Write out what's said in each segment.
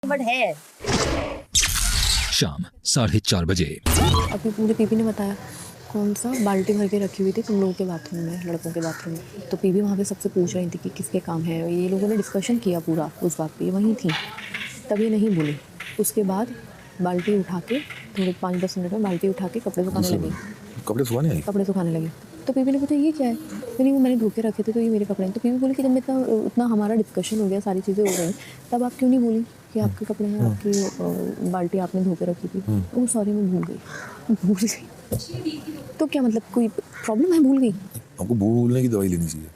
But है। शाम 4:30 बजे। अभी मुझे पीपी ने बताया कौन सा बाल्टी भर के रखी हुई थी तुम लोगों के बाथरूम में, लड़कों के बाथरूम में। तो पीपी वहाँ पे सबसे पूछ रही थी कि किसके काम है। ये लोगों ने डिस्कशन किया पूरा उस बात पे, वहीं थी तब ये नहीं बोली। उसके बाद बाल्टी उठा के थोड़े 5-10 मिनट में बाल्टी उठा के कपड़े सुखाने लगी। कपड़े सुखाने लगे तो पीपी ने पूछा ये क्या है। नहीं वो मैंने धो के रखे थे तो ये मेरे कपड़े हैं। तो पीपी बोली कि जब उतना हमारा डिस्कशन हो गया, सारी चीज़ें हो गई, तब आप क्यों नहीं बोली कि आपके कपड़े हैं, आपकी बाल्टी आपने धो के रखी थी। वो सॉरी मैं भूल गई। तो क्या मतलब कोई प्रॉब्लम है, भूल गई? आपको भूलने की दवाई लेनी चाहिए।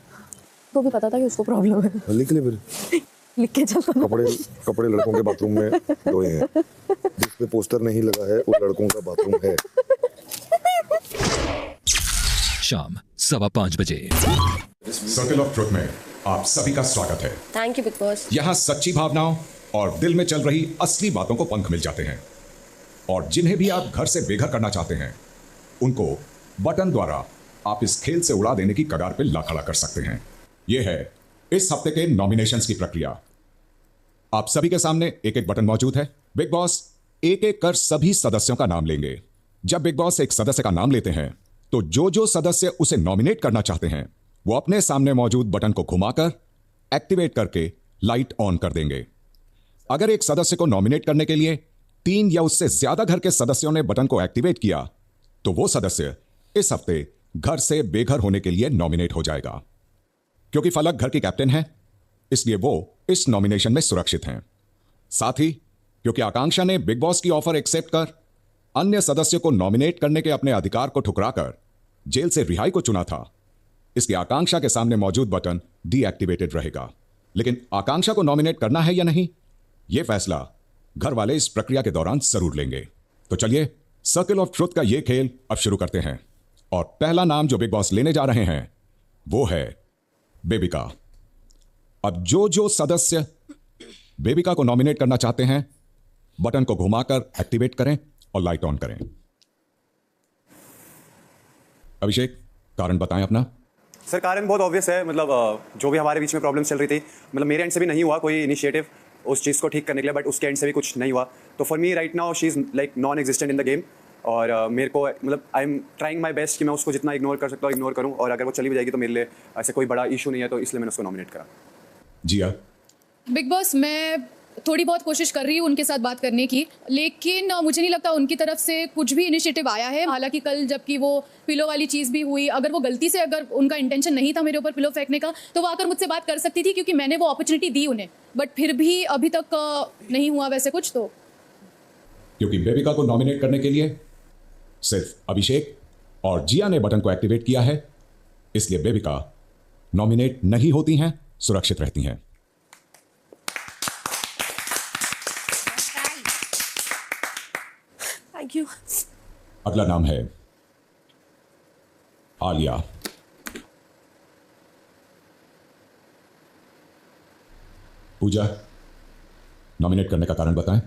तो भी पता था कि उसको प्रॉब्लम है। लिख ले फिर। लिख के चलो। कपड़े लड़कों के बाथरूम में धोए हैं, जिस पे पोस्टर नहीं लगा है वो लड़कों का बाथरूम है। शाम 5:15 बजे। सर्कल ऑफ ट्रुथ में आप सभी का स्वागत है। Thank you big boss. यहाँ सच्ची भावनाओं और दिल में चल रही असली बातों को पंख मिल जाते हैं, और जिन्हें भी आप घर से बेघर करना चाहते हैं उनको बटन द्वारा आप इस खेल से उड़ा देने की कगार पे ला खड़ा कर सकते हैं। यह है इस हफ्ते के नॉमिनेशंस की प्रक्रिया। आप सभी के सामने एक एक बटन मौजूद है। बिग बॉस एक एक कर सभी सदस्यों का नाम लेंगे। जब बिग बॉस एक सदस्य का नाम लेते हैं तो जो सदस्य उसे नॉमिनेट करना चाहते हैं वो अपने सामने मौजूद बटन को घुमाकर एक्टिवेट करके लाइट ऑन कर देंगे। अगर एक सदस्य को नॉमिनेट करने के लिए 3 या उससे ज्यादा घर के सदस्यों ने बटन को एक्टिवेट किया तो वो सदस्य इस हफ्ते घर से बेघर होने के लिए नॉमिनेट हो जाएगा। क्योंकि फलक घर की कैप्टन है इसलिए वो इस नॉमिनेशन में सुरक्षित हैं। साथ ही क्योंकि आकांक्षा ने बिग बॉस की ऑफर एक्सेप्ट कर अन्य सदस्य को नॉमिनेट करने के अपने अधिकार को ठुकराकर जेल से रिहाई को चुना था, इसलिए आकांक्षा के सामने मौजूद बटन डीएक्टिवेटेड रहेगा। लेकिन आकांक्षा को नॉमिनेट करना है या नहीं, यह फैसला घर वाले इस प्रक्रिया के दौरान जरूर लेंगे। तो चलिए सर्कल ऑफ ट्रुथ का यह खेल अब शुरू करते हैं, और पहला नाम जो बिग बॉस लेने जा रहे हैं वो है बेबिका। अब जो सदस्य बेबिका को नॉमिनेट करना चाहते हैं बटन को घुमाकर एक्टिवेट करें और लाइट ऑन करें। अभिषेक, कारण बताएं अपना। सर कारण बहुत ऑब्वियस है, मतलब जो भी हमारे बीच में प्रॉब्लम चल रही थी, मतलब मेरे एंड से भी नहीं हुआ कोई इनिशिएटिव उस चीज़ को ठीक करने के लिए, बट उसके एंड से भी कुछ नहीं हुआ। तो for me right now she is like non existent in the game, और मेरे को मतलब I am trying my best कि मैं उसको जितना इग्नोर कर सकता हूँ इग्नोर करूँ, और अगर वो चली भी जाएगी तो मेरे लिए ऐसे कोई बड़ा इशू नहीं है, तो इसलिए मैंने उसको नॉमिनेट करा। जिया। बिग बॉस मैं थोड़ी बहुत कोशिश कर रही हूँ उनके साथ बात करने की, लेकिन मुझे नहीं लगता उनकी तरफ से कुछ भी इनिशिएटिव आया है। हालांकि कल जबकि वो पिलो वाली चीज़ भी हुई, अगर वो गलती से, अगर उनका इंटेंशन नहीं था मेरे ऊपर पिलो फेंकने का, तो वो आकर मुझसे बात कर सकती थी क्योंकि मैंने वो अपॉर्चुनिटी दी उन्हें, बट फिर भी अभी तक नहीं हुआ वैसे कुछ। तो क्योंकि बेबिका को नॉमिनेट करने के लिए सिर्फ अभिषेक और जिया ने बटन को एक्टिवेट किया है, इसलिए बेबिका नॉमिनेट नहीं होती हैं, सुरक्षित रहती हैं। Thank you. अगला नाम है आलिया। पूजा, नॉमिनेट करने का कारण बताएं।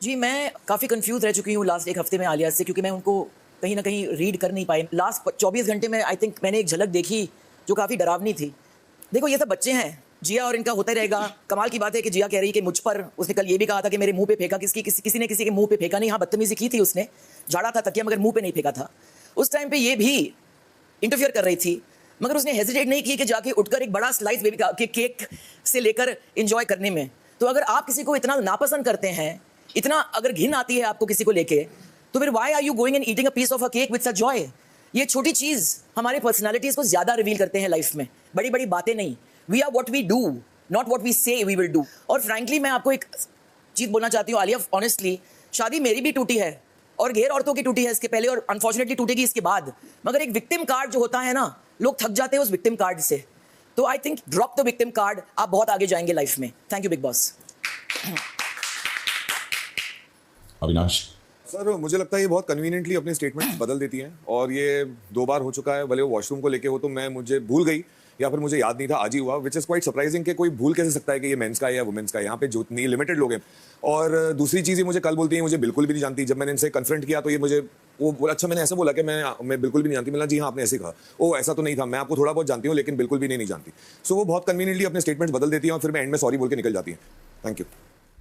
जी मैं काफ़ी कंफ्यूज रह चुकी हूँ लास्ट एक हफ्ते में आलिया से, क्योंकि मैं उनको कहीं ना कहीं रीड कर नहीं पाई। लास्ट 24 घंटे में आई थिंक मैंने एक झलक देखी जो काफ़ी डरावनी थी। देखो ये सब बच्चे हैं, जिया और इनका होता ही रहेगा। कमाल की बात है कि जिया कह रही है कि मुझ पर, उसने कल ये भी कहा था कि मेरे मुंह पे फेंका, किसी ने किसी के मुंह पे फेंका नहीं। हाँ बदतमीजी की थी उसने, झाड़ा था तकिया, मगर मुंह पे नहीं फेंका था। उस टाइम पे ये भी इंटरफियर कर रही थी, मगर उसने हेजिटेट नहीं की कि जाके उठकर एक बड़ा स्लाइस बेबी के केक से लेकर इंजॉय करने में। तो अगर आप किसी को इतना नापसंद करते हैं, इतना अगर घिन आती है आपको किसी को लेके, तो फिर why are you going and eating a piece of a cake with such joy. ये छोटी चीज़ हमारे पर्सनालिटीज़ को ज़्यादा रिवील करते हैं लाइफ में, बड़ी बड़ी बातें नहीं। We are what we do, not what we say we will do. और फ्रैंकली मैं आपको एक चीज़ बोलना चाहती हूँ आलिया, ऑनेस्टली शादी मेरी भी टूटी है और ढेर औरतों की टूटी है इसके पहले, और अनफॉर्चुनेटली टूटेगी इसके बाद। मगर एक विक्टिम कार्ड जो होता है ना, लोग थक जाते हैं उस विक्टिम कार्ड से। तो I think drop the victim card, आप बहुत आगे जाएंगे लाइफ में। Thank you big boss. Avinash. Sir मुझे लगता है ये बहुत कन्वीनियंटली अपने स्टेटमेंट बदल देती हैं, और ये 2 बार हो चुका है। भले वो वॉशरूम को लेके हो तो मुझे भूल गई या फिर मुझे याद नहीं था, आज ही हुआ, विच इज़ क्वाइट सरप्राइजिंग कि कोई भूल कैसे सकता है कि ये मेंस का है या वुमेन्स का है। यहाँ पे जो नहीं लिमिटेड लोग हैं। और दूसरी चीज़ ये मुझे कल बोलती है, मुझे बिल्कुल भी नहीं जानती। जब मैंने इनसे कन्फ्रंट किया तो ये मुझे वो बोला, अच्छा मैंने ऐसा बोला कि मैं बिल्कुल भी नहीं जानती। मैंने जी हाँ आपने ऐसे कहा, ओ ऐसा तो नहीं था, मैं आपको थोड़ा बहुत जानती हूँ लेकिन बिल्कुल भी नहीं जानती। सो वो बहुत कन्वीनियंटली अपने स्टेटमेंट्स बदल देती हैं और फिर मैं एंड में सॉरी बोल के निकल जाती हैं। Thank you.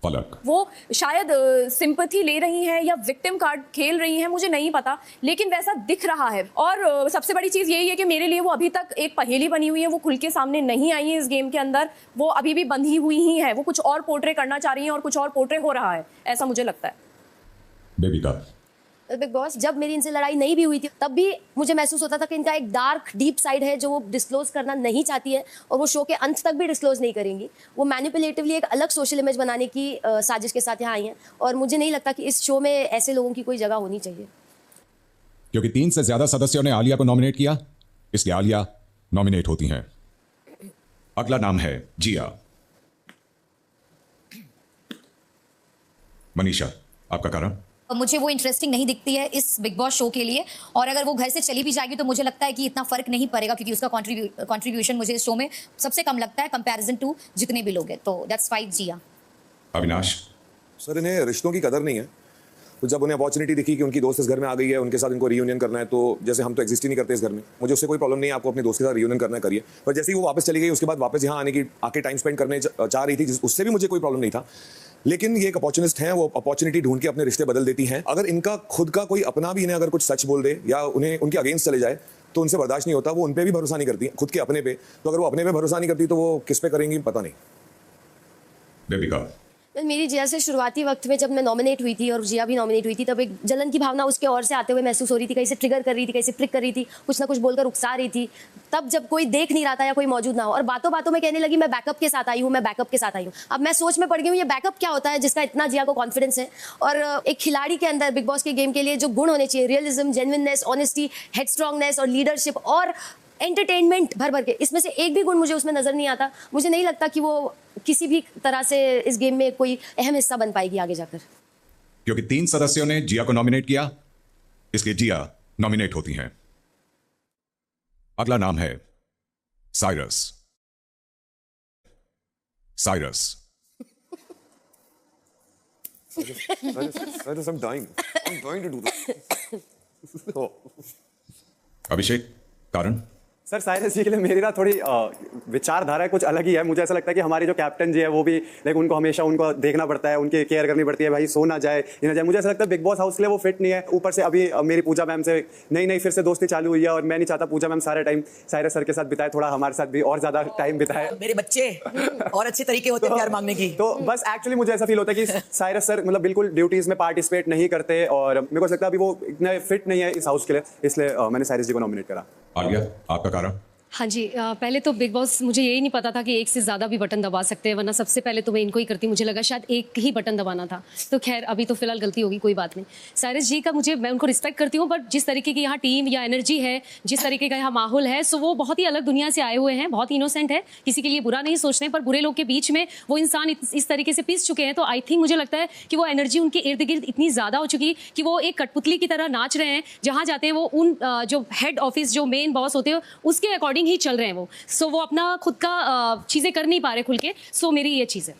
फलक। वो शायद सिंपैथी ले रही हैं या विक्टिम कार्ड खेल रही हैं, मुझे नहीं पता, लेकिन वैसा दिख रहा है। और सबसे बड़ी चीज़ यही है कि मेरे लिए वो अभी तक एक पहेली बनी हुई है, वो खुल के सामने नहीं आई है इस गेम के अंदर, वो अभी भी बंधी हुई ही है, वो कुछ और पोर्ट्रे करना चाह रही हैं और कुछ और पोर्ट्रे हो रहा है, ऐसा मुझे लगता है। बेबी का बिग बॉस, जब मेरी इनसे लड़ाई नहीं भी हुई थी तब भी मुझे महसूस होता था कि इनका एक डार्क डीप साइड है जो वो डिस्क्लोज करना नहीं चाहती है और वो शो के अंत तक भी डिस्क्लोज नहीं करेंगी। वो मैनिपुलेटिवली एक अलग सोशल इमेज बनाने की साजिश के साथ यहाँ आई हैं और मुझे नहीं लगता कि इस शो में ऐसे लोगों की कोई जगह होनी चाहिए। क्योंकि 3 से ज्यादा सदस्यों ने आलिया को नॉमिनेट किया, इसलिए आलिया नॉमिनेट होती हैं। अगला नाम है जिया। मनीषा, आपका कारण? मुझे वो इंटरेस्टिंग नहीं दिखती है इस बिग बॉस शो के लिए, और अगर वो घर से चली भी जाएगी तो मुझे लगता है कि इतना फर्क नहीं पड़ेगा क्योंकि उसका कंट्रीब्यूशन मुझे इस शो में सबसे कम लगता है कंपैरिजन टू जितने भी लोग हैं। तो that's why Jiya. Avinash? Sir, इन्हें रिश्तों की कदर नहीं है। तो जब उन्हें अपॉर्चुनिटी दिखी कि उनकी दोस्त इस घर में आ गई है, उनके साथ इनको रियूनियन करना है, तो जैसे हम तो एग्जिस्ट ही नहीं करते इस घर में, मुझे उससे कोई प्रॉब्लम नहीं है, आपको अपने दोस्त के साथ रियूनियन करना है करिए। पर जैसे ही वो वापस चली गई उसके बाद वापस यहाँ आके टाइम स्पेंड करने चाह रही थी, उससे भी मुझे कोई प्रॉब्लम नहीं था। लेकिन ये एक अपॉर्चुनिस्ट हैं, वो अपॉर्चुनिटी ढूंढ के अपने रिश्ते बदल देती हैं। अगर इनका खुद का कोई अपना भी इन्हें अगर कुछ सच बोल दे या उन्हें उनके अगेंस्ट चले जाए तो उनसे बर्दाश्त नहीं होता। वो उन पे भी भरोसा नहीं करती खुद के अपने पे, तो अगर वो अपने पे भरोसा नहीं करती तो वो किस पे करेंगी पता नहीं। बेबी का? मेरी जिया से शुरुआती वक्त में जब मैं नॉमिनेट हुई थी और जिया भी नॉमिनेट हुई थी तब एक जलन की भावना उसके ओर से आते हुए महसूस हो रही थी, कहीं से ट्रिगर कर रही थी, कहीं से ट्रिक कर रही थी, कुछ ना कुछ बोलकर उकसा रही थी। तब जब कोई देख नहीं रहा था या कोई मौजूद ना हो और बातों बातों में कहने लगी मैं बैकअप के साथ आई हूँ, मैं बैकअप के साथ आई हूँ। अब मैं सोच में पड़ गई हूँ ये बैकअप क्या होता है जिसका इतना जिया को कॉन्फिडेंस है। और एक खिलाड़ी के अंदर बिग बॉस के गेम के लिए जो गुण होने चाहिए, रियलिज्म, जेन्युइननेस, ऑनेस्टी, हेडस्ट्रॉन्गनेस और लीडरशिप और एंटरटेनमेंट भर भर के, इसमें से एक भी गुण मुझे उसमें नजर नहीं आता। मुझे नहीं लगता कि वो किसी भी तरह से इस गेम में कोई अहम हिस्सा बन पाएगी आगे जाकर। क्योंकि 3 सदस्यों ने जिया को नॉमिनेट किया, इसलिए जिया नॉमिनेट होती हैं। अगला नाम है Cyrus. Cyrus? I'm dying to do this. अभिषेक, कारण? सर, साइरस जी के लिए मेरी ना थोड़ी विचारधारा कुछ अलग ही है। मुझे ऐसा लगता है कि हमारे जो कैप्टन जी है वो भी लाइक उनको हमेशा उनको देखना पड़ता है, उनकी केयर करनी पड़ती है, भाई सो ना जाए, ये ना जाए। मुझे ऐसा लगता है बिग बॉस हाउस के लिए वो फिट नहीं है। ऊपर से अभी मेरी पूजा मैम से नई फिर से दोस्ती चालू हुई है और मैं नहीं चाहता पूजा मैम सारा टाइम साइरस सर के साथ बिताए, थोड़ा हमारे साथ भी और ज्यादा टाइम बिताए। मेरे बच्चे और अच्छे तरीके होते हैं प्यार मांगने की। तो बस एक्चुअली मुझे ऐसा फील होता है कि साइरस सर मतलब बिल्कुल ड्यूटीज में पार्टिसिपेट नहीं करते और मेरे को लगता है अभी वो इतने फिट नहीं है इस हाउस के लिए, इसलिए मैंने साइरस जी को नॉमिनेट करा। आलिया, आपका कारण? हाँ जी, पहले तो बिग बॉस मुझे यही नहीं पता था कि एक से ज़्यादा भी बटन दबा सकते हैं, वरना सबसे पहले तो मैं इनको ही करती। मुझे लगा शायद एक ही बटन दबाना था, तो खैर अभी तो फिलहाल गलती होगी, कोई बात नहीं। साइरस जी का मैं उनको रिस्पेक्ट करती हूँ, बट जिस तरीके की यहाँ टीम या एनर्जी है, जिस तरीके का यहाँ माहौल है, सो वो बहुत ही अलग दुनिया से आए हुए हैं, बहुत इनोसेंट है, किसी के लिए बुरा नहीं सोचते हैं, पर बुरे लोग के बीच में वो इंसान इस तरीके से पिस चुके हैं। तो आई थिंक मुझे लगता है कि वो एनर्जी उनके इर्द गिर्द इतनी ज़्यादा हो चुकी कि वो एक कठपुतली की तरह नाच रहे हैं, जहाँ जाते हैं वो उन जो हेड ऑफिस जो मेन बॉस होते हैं उसके अकॉर्डिंग ही चल रहे हैं वो। सो वो अपना खुद का चीजें कर नहीं पा रहे खुल के। सो मेरी ये चीज है।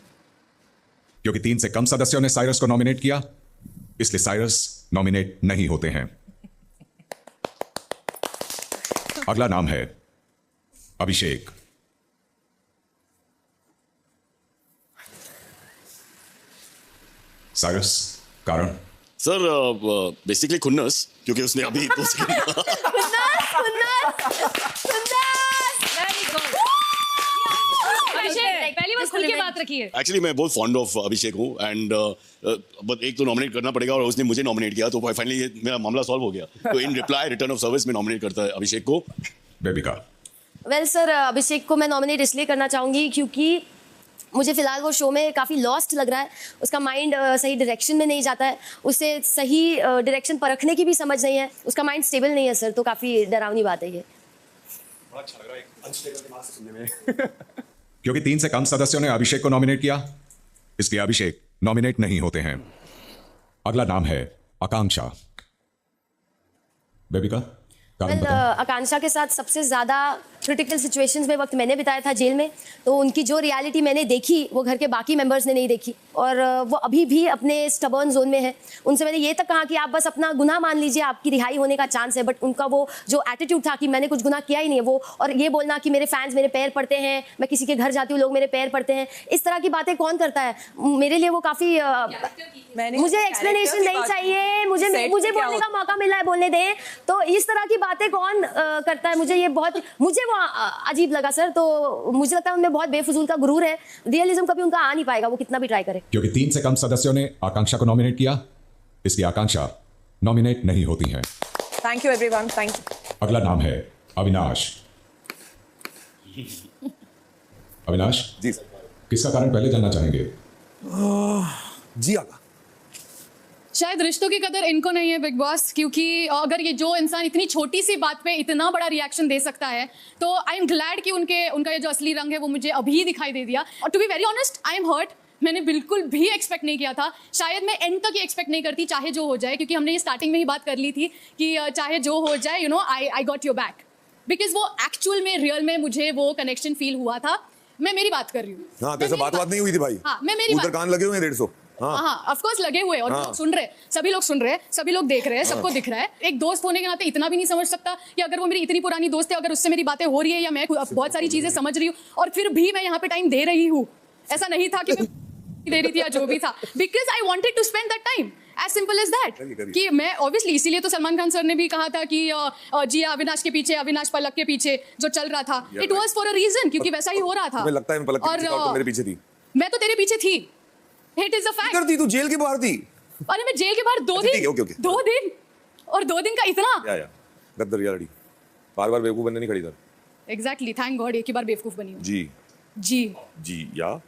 क्योंकि 3 से कम सदस्यों ने साइरस को नॉमिनेट किया, इसलिए साइरस नॉमिनेट नहीं होते हैं। अगला नाम है अभिषेक। साइरस, कारण? सर बेसिकली खुन्नस, क्योंकि उसने अभी पहली बार खुल के बात रखी है। एक्चुअली मैं बहुत फॉन्ड ऑफ अभिषेक हूँ एंड बट एक तो नॉमिनेट करना पड़ेगा और उसने मुझे नॉमिनेट किया, तो फाइनली ये मेरा मामला सॉल्व हो गया। तो इन रिप्लाई रिटर्न ऑफ सर्विस में नॉमिनेट करता है अभिषेक को। बेबी का? वेल सर, अभिषेक को मैं नॉमिनेट इसलिए करना चाहूँगी क्योंकि मुझे फिलहाल वो शो में काफ़ी लॉस्ट लग रहा है। उसका माइंड सही डायरेक्शन में नहीं जाता है, उसे सही डायरेक्शन परखने की भी समझ नहीं है, उसका माइंड स्टेबल नहीं है सर। तो काफ़ी डरावनी बात है ये। बड़ा अच्छा लग रहा है एक अनस्टेबल दिमाग से सुनने में। क्योंकि 3 से कम सदस्यों ने अभिषेक को नॉमिनेट किया, इसलिए अभिषेक नॉमिनेट नहीं होते हैं। अगला नाम है आकांक्षा। बेबी का? कारण बताओ। आकांक्षा के साथ सबसे ज़्यादा क्रिटिकल सिचुएशंस में वक्त मैंने बिताया था जेल में, तो उनकी जो रियलिटी मैंने देखी वो घर के बाकी मेंबर्स ने नहीं देखी, और वो अभी भी अपने स्टबर्न जोन में है। उनसे मैंने ये तक कहा कि आप बस अपना गुनाह मान लीजिए, आपकी रिहाई होने का चांस है, बट उनका वो जो एटीट्यूड था कि मैंने कुछ गुनाह किया ही नहीं है, वो और ये बोलना कि मेरे फैंस मेरे पैर पड़ते हैं, मैं किसी के घर जाती हूँ लोग मेरे पैर पड़ते हैं, इस तरह की बातें कौन करता है? मेरे लिए वो काफ़ी मुझे एक्सप्लेनेशन नहीं चाहिए, मुझे बोलने का मौका मिला है, बोलने दें। तो इस तरह की बातें कौन करता है? मुझे वो अजीब लगा सर। तो मुझे लगता है उनमें बहुत बेफजूल का गुरूर है, रियलिज्म कभी उनका आ नहीं पाएगा, वो कितना भी ट्राई करे। क्योंकि 3 से कम सदस्यों ने आकांक्षा को नॉमिनेट किया, इसलिए आकांक्षा नॉमिनेट नहीं होती हैं। Thank you everyone, thank you. अगला नाम है अविनाश। अविनाश जी किसका कारण पहले जानना चाहेंगे? जी आका। शायद रिश्तों की कदर इनको नहीं है बिग बॉस, क्योंकि अगर ये जो इंसान इतनी छोटी सी बात पे इतना बड़ा रिएक्शन दे सकता है, तो आई एम ग्लैड कि उनका ये जो असली रंग है वो मुझे अभी दिखाई दे दिया। और to be very honest, I am hurt. मैंने बिल्कुल भी एक्सपेक्ट नहीं किया था, शायद मैं एंड तक ही एक्सपेक्ट नहीं करती, चाहे जो हो जाए, क्योंकि हमने ये स्टार्टिंग में ही बात कर ली थी कि चाहे जो हो जाए, you know, I got your back, because वो एक्चुअल में रियल में मुझे वो कनेक्शन फील हुआ था। मैं मेरी बात कर रही हूँ। हाँ, तो ऐसा बात नहीं हुई थी भाई। हाँ, मैं मेरी उधर कान लगे हुए हैं 150। हाँ, ऑफ कोर्स लगे हुए, और लोग सुन रहे, सभी लोग सुन रहे हैं, सभी लोग देख रहे हैं, सबको दिख रहा है। एक दोस्त होने के नाते इतना भी नहीं समझ सकता कि अगर वो मेरी इतनी पुरानी दोस्त है, अगर उससे मेरी बातें हो रही है या मैं बहुत सारी चीजें समझ रही हूँ और फिर भी मैं यहाँ पे टाइम दे रही हूँ, ऐसा नहीं था कि मैं दे रही थी या जो भी था, because I wanted to spend that time, as simple as that. कि मैं ऑब्वियसली, इसीलिए तो सलमान खान सर ने भी कहा था कि जी अविनाश के पीछे, अविनाश पलक के पीछे जो चल रहा था, it was for a reason, क्योंकि वैसा ही हो रहा था। लगता है पलक तो मेरे पीछे थी। मैं तो तेरे पीछे थी, इट इज अ फैक्ट। थी तू जेल के बाहर थी। अरे मैं जेल के बाहर 2 दिन, 2 दिन और 2 दिन का इतना गद्दर रियलिटी, बार-बार बेवकूफ बनने नहीं खड़ी था। एग्जैक्टली, थैंक गॉड एक ही बार बेवकूफ बनी हूँ। जी या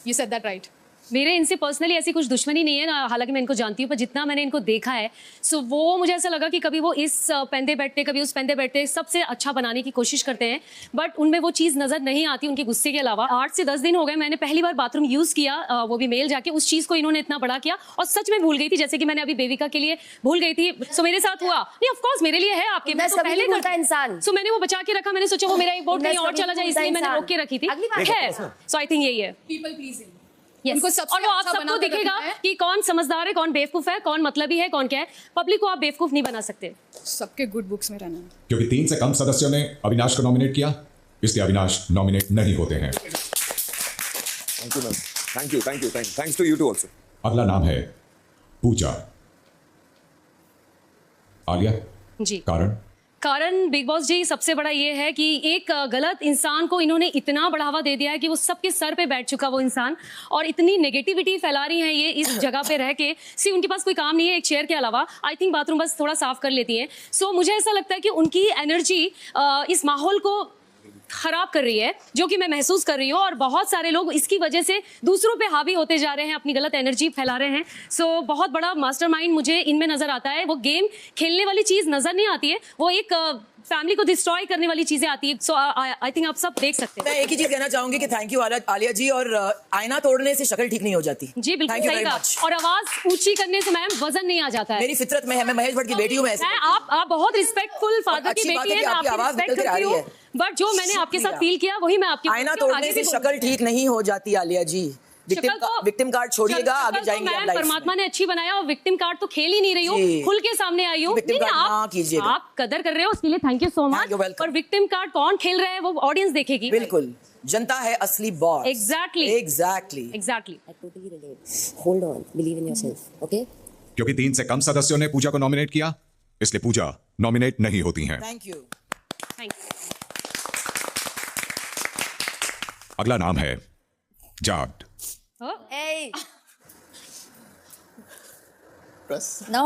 You said that right. मेरे इनसे पर्सनली ऐसी कुछ दुश्मनी नहीं है, हालांकि मैं इनको जानती हूँ, पर जितना मैंने इनको देखा है, सो वो मुझे ऐसा लगा कि कभी वो इस पेंदे बैठते, कभी उस पेंदे बैठते, सबसे अच्छा बनाने की कोशिश करते हैं, बट उनमें वो चीज़ नज़र नहीं आती उनके गुस्से के अलावा। 8 से 10 दिन हो गए, मैंने पहली बार बाथरूम यूज़ किया, वो भी मेल जाके, उस चीज़ को इन्होंने इतना बड़ा किया और सच में भूल गई थी, जैसे कि मैंने अभी बेविका के लिए भूल गई थी। सो मेरे साथ हुआ नहीं, ऑफकोर्स मेरे लिए है, आपके मैं तो पहले करता इंसान। सो मैंने वो बचा के रखा, मैंने सोचा वो मेरा एक वोट कहीं और चला जाए, इसलिए मैंने रोक के रखी थी। सो आई थिंक यही है, पीपल प्लीजिंग। Yes. और वो आप सबको दिखेगा कि कौन समझदार है, कौन बेवकूफ है, कौन मतलबी है, कौन क्या है। पब्लिक को आप बेवकूफ नहीं बना सकते, सबके गुड बुक्स में रहना है। क्योंकि 3 से कम सदस्यों ने अविनाश को नॉमिनेट किया, इसलिए अविनाश नॉमिनेट नहीं होते हैं। Thank you ma'am, thank you, thanks to you too also. अगला नाम है पूजा। आलिया जी, कारण बिग बॉस जी सबसे बड़ा ये है कि एक गलत इंसान को इन्होंने इतना बढ़ावा दे दिया है कि वो सबके सर पे बैठ चुका वो इंसान, और इतनी नेगेटिविटी फैला रही है ये इस जगह पे रह के। सी उनके पास कोई काम नहीं है एक चेयर के अलावा, आई थिंक बाथरूम बस थोड़ा साफ कर लेती हैं। सो मुझे ऐसा लगता है कि उनकी एनर्जी इस माहौल को खराब कर रही है, जो कि मैं महसूस कर रही हूँ, और बहुत सारे लोग इसकी वजह से दूसरों पे हावी होते जा रहे हैं, अपनी गलत एनर्जी फैला रहे हैं। सो बहुत बड़ा मास्टरमाइंड मुझे इनमें नजर आता है। वो गेम खेलने वाली चीज नजर नहीं आती है, वो एक फैमिली को डिस्ट्रॉय करने वाली चीजें आती है। सो आई थिंक आप सब देख सकते हैं। मैं एक ही चीज कहना चाहूंगी कि थैंक यू आलिया जी, और आईना तोड़ने से शक्ल ठीक नहीं हो जाती। जी बिल्कुल सही कहा, और आवाज ऊंची करने से मैम वजन नहीं आ जाता है। मेरी फितरत में है, मैं महेश भट्ट की बेटी हूँ। आप बहुत रिस्पेक्टफुल फादर की बेटी है, मैं आपकी रिस्पेक्ट करती हूँ, बट जो मैंने आपके साथ फील किया वही मैं आपकी आईना तोड़ने से शक्ल ठीक नहीं हो जाती आलिया जी। विक्टिम कार्ड छोड़िएगा, आगे जाएंगे आप लाइफ में। परमात्मा ने अच्छी बनाया, और विक्टिम कार्ड तो खेल ही नहीं रही हूँ, खुल के सामने आई हूँ। आप कदर कर रहे हो, उसके लिए थैंक यू सो मच। और विक्टिम कार्ड कौन खेल रहा है वो ऑडियंस देखेगी। बिल्कुल, जनता है असली boss. Exactly. I totally relate. Hold on, believe in yourself, okay? क्योंकि 3 से कम सदस्यों ने पूजा को नॉमिनेट किया, इसलिए पूजा नॉमिनेट नहीं होती हैं। Thank you. अगला नाम है Jat. Hey. No,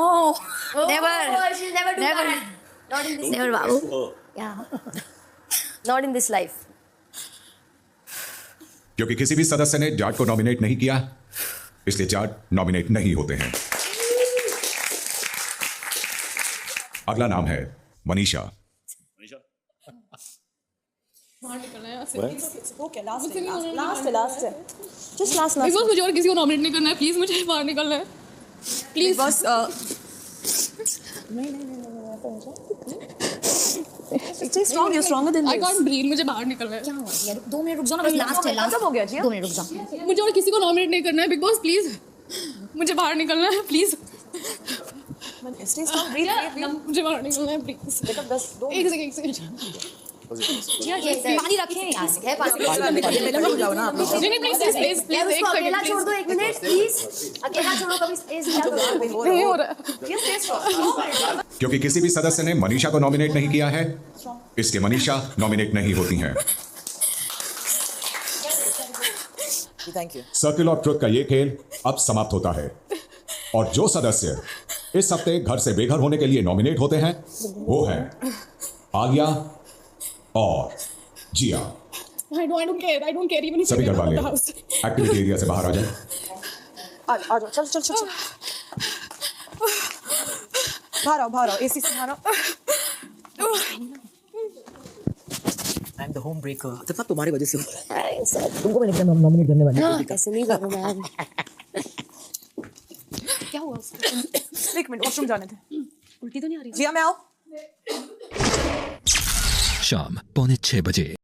never. She'll never do that. Not in this Never, life. Babu. Yeah. Not in this life. क्योंकि किसी भी सदस्य ने जाट को नॉमिनेट नहीं किया, इसलिए जाट नॉमिनेट नहीं होते हैं। अगला नाम है मनीषा। मुझे और किसी को नॉमिनेट नहीं करना है, प्लीज मुझे बाहर निकलना है, प्लीज बस। Stay strong. You're stronger than I this. can't breathe. मुझे बाहर निकलना है. क्या हुआ यार? 2 मिनट रुक जाओ ना, बस लास्ट है, लास्ट. खत्म हो गया जी. 2 मिनट रुक जाओ. मुझे और किसी को नॉमिनेट नहीं करना है बिग बॉस प्लीज. मुझे बाहर निकलना है प्लीज. Stay strong. Breathe. मुझे बाहर निकलना है प्लीज. Take up 10. एक सेकंड. पानी रखें यार, है पानी. हो जाओ ना आप लोग। नहीं प्लीज प्लीज प्लीज यार एक उसको अकेला छोड़ दो सेकंड. 1 minute please. अकेला छोड़ो कभी स्पेस दिया करो. नहीं हो रहा. You stay strong. क्योंकि किसी भी सदस्य ने मनीषा को नॉमिनेट नहीं किया है, इसलिए मनीषा नॉमिनेट नहीं होती हैं। Thank you. Circle of truth का ये खेल अब समाप्त होता है और जो सदस्य इस हफ्ते घर से बेघर होने के लिए नॉमिनेट होते हैं वो हैं आलिया और जिया। I don't care even if सभी you घर get out वाले of the house. Activity area से बाहर आ जाए। आ जाओ. चल. बाहर आओ. AC से बाहर आओ. I am the home breaker. तो सब तुम्हारी वजह से हो रहा है। तुमको मैंने नॉमिनेट करने वाली थी। ऐसे नहीं करो मैं. क्या हुआ? 1 मिनट वॉशरूम जाने थे. उल्टी तो नहीं आ रही? जिया मैं आओ. शाम 5:45 बजे।